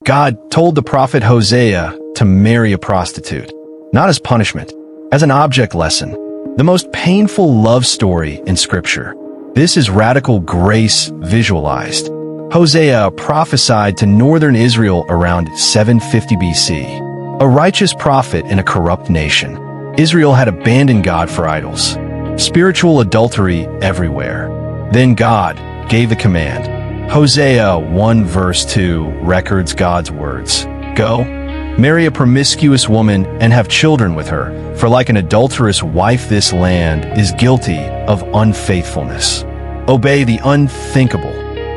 God told the prophet Hosea to marry a prostitute, not as punishment, as an object lesson, the most painful love story in Scripture. This is radical grace visualized. Hosea prophesied to northern Israel around 750 BC. A righteous prophet in a corrupt nation, Israel had abandoned God for idols. Spiritual adultery everywhere. Then God gave the command. Hosea 1 verse 2 records God's words. Go, marry a promiscuous woman and have children with her, for like an adulterous wife this land is guilty of unfaithfulness. Obey the unthinkable.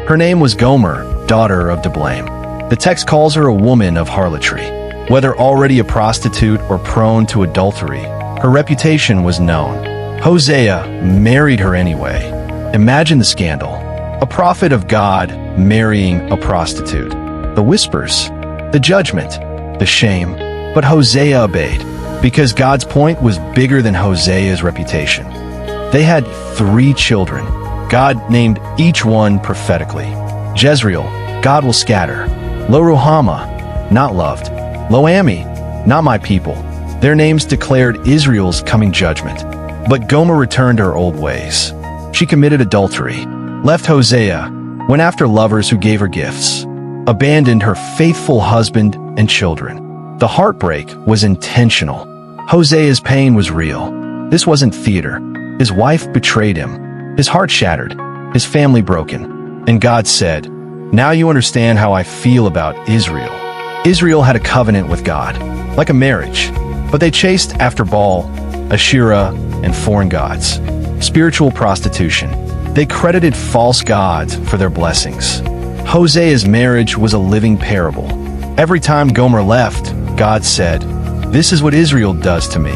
Her name was Gomer, daughter of Diblaim. The text calls her a woman of harlotry. Whether already a prostitute or prone to adultery, her reputation was known. Hosea married her anyway. Imagine the scandal. A prophet of God marrying a prostitute. The whispers, the judgment, the shame. But Hosea obeyed, because God's point was bigger than Hosea's reputation. They had 3 children. God named each one prophetically. Jezreel, God will scatter. Lo-Ruhamah, not loved. Lo-Ami, not my people. Their names declared Israel's coming judgment. But Gomer returned to her old ways. She committed adultery, left Hosea, went after lovers who gave her gifts, abandoned her faithful husband and children. The heartbreak was intentional. Hosea's pain was real. This wasn't theater. His wife betrayed him. His heart shattered, his family broken. And God said, "Now you understand how I feel about Israel." Israel had a covenant with God, like a marriage, but they chased after Baal, Asherah, and foreign gods. Spiritual prostitution. They credited false gods for their blessings. Hosea's marriage was a living parable. Every time Gomer left, God said, "This is what Israel does to me.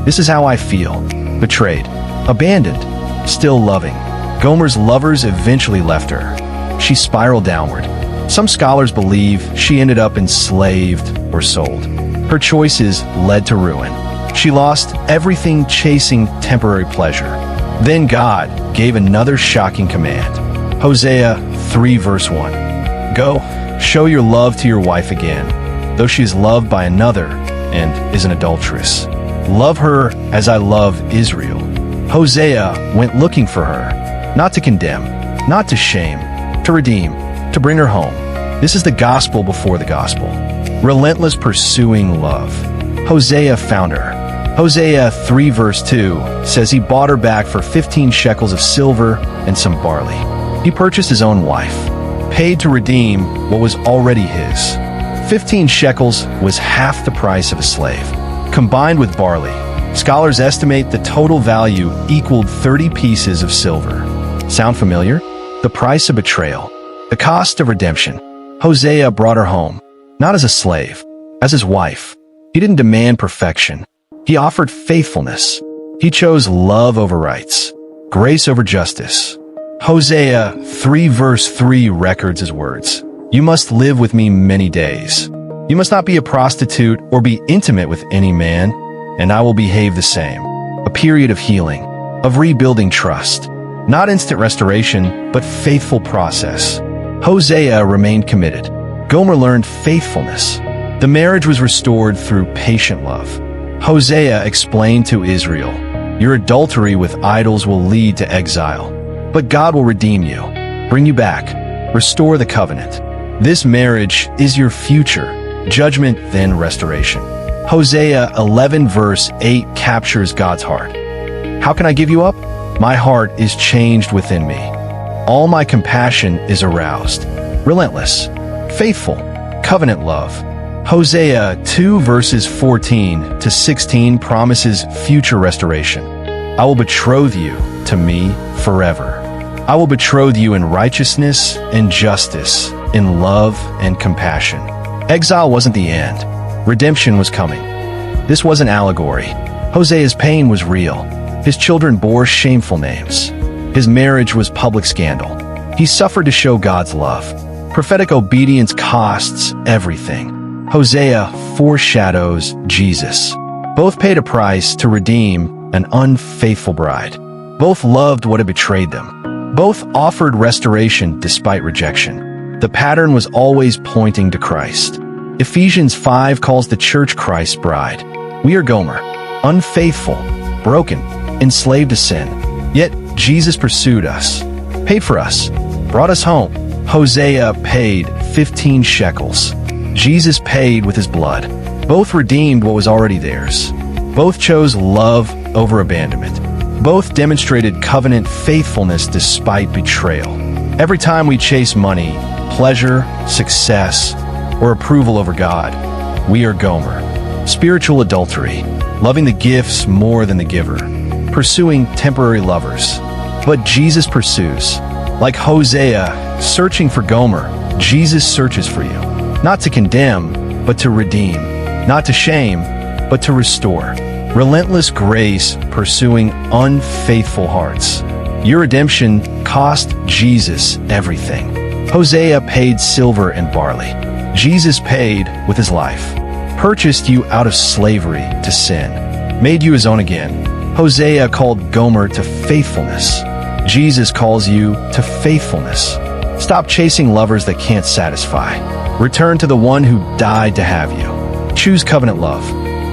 This is how I feel. Betrayed, abandoned, still loving." Gomer's lovers eventually left her. She spiraled downward. Some scholars believe she ended up enslaved or sold. Her choices led to ruin. She lost everything chasing temporary pleasure. Then God gave another shocking command. Hosea 3 verse 1. Go, show your love to your wife again, though she is loved by another and is an adulteress. Love her as I love Israel. Hosea went looking for her, not to condemn, not to shame, to redeem, to bring her home. This is the gospel before the gospel. Relentless pursuing love. Hosea found her. Hosea 3 verse 2 says he bought her back for 15 shekels of silver and some barley. He purchased his own wife, paid to redeem what was already his. 15 shekels was half the price of a slave. Combined with barley, scholars estimate the total value equaled 30 pieces of silver. Sound familiar? The price of betrayal. The cost of redemption. Hosea brought her home, not as a slave, as his wife. He didn't demand perfection. He offered faithfulness. He chose love over rights, grace over justice. Hosea 3 verse 3 records his words. You must live with me many days. You must not be a prostitute or be intimate with any man, and I will behave the same. A period of healing, of rebuilding trust. Not instant restoration, but faithful process. Hosea remained committed. Gomer learned faithfulness. The marriage was restored through patient love. Hosea explained to Israel, your adultery with idols will lead to exile, but God will redeem you, bring you back, restore the covenant. This marriage is your future, judgment then restoration. Hosea 11 verse 8 captures God's heart. How can I give you up? My heart is changed within me. All my compassion is aroused. Relentless, faithful, covenant love. Hosea 2 verses 14 to 16 promises future restoration. I will betroth you to me forever. I will betroth you in righteousness and justice, in love and compassion. Exile wasn't the end. Redemption was coming. This was an allegory. Hosea's pain was real. His children bore shameful names. His marriage was public scandal. He suffered to show God's love. Prophetic obedience costs everything. Hosea foreshadows Jesus. Both paid a price to redeem an unfaithful bride. Both loved what had betrayed them. Both offered restoration despite rejection. The pattern was always pointing to Christ. Ephesians 5 calls the church Christ's bride. We are Gomer, unfaithful, broken, enslaved to sin. Yet Jesus pursued us, paid for us, brought us home. Hosea paid 15 shekels. Jesus paid with his blood. Both redeemed what was already theirs. Both chose love over abandonment. Both demonstrated covenant faithfulness despite betrayal. Every time we chase money, pleasure, success, or approval over God, we are Gomer. Spiritual adultery, loving the gifts more than the giver, pursuing temporary lovers. But Jesus pursues. Like Hosea, searching for Gomer, Jesus searches for you. Not to condemn, but to redeem. Not to shame, but to restore. Relentless grace pursuing unfaithful hearts. Your redemption cost Jesus everything. Hosea paid silver and barley. Jesus paid with his life. Purchased you out of slavery to sin. Made you his own again. Hosea called Gomer to faithfulness. Jesus calls you to faithfulness. Stop chasing lovers that can't satisfy. Return to the one who died to have you. Choose covenant love.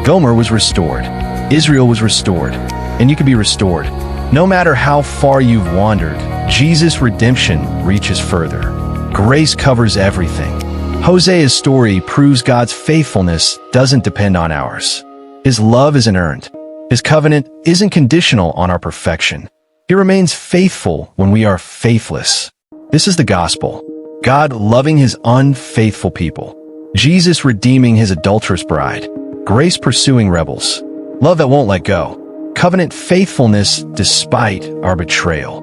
Gomer was restored. Israel was restored. And you can be restored. No matter how far you've wandered, Jesus' redemption reaches further. Grace covers everything. Hosea's story proves God's faithfulness doesn't depend on ours. His love isn't earned. His covenant isn't conditional on our perfection. He remains faithful when we are faithless. This is the gospel. God loving his unfaithful people. Jesus redeeming his adulterous bride. Grace pursuing rebels. Love that won't let go. Covenant faithfulness despite our betrayal.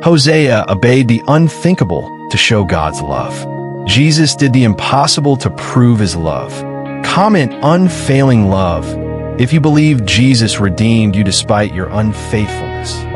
Hosea obeyed the unthinkable to show God's love. Jesus did the impossible to prove his love. Comment unfailing love if you believe Jesus redeemed you despite your unfaithfulness.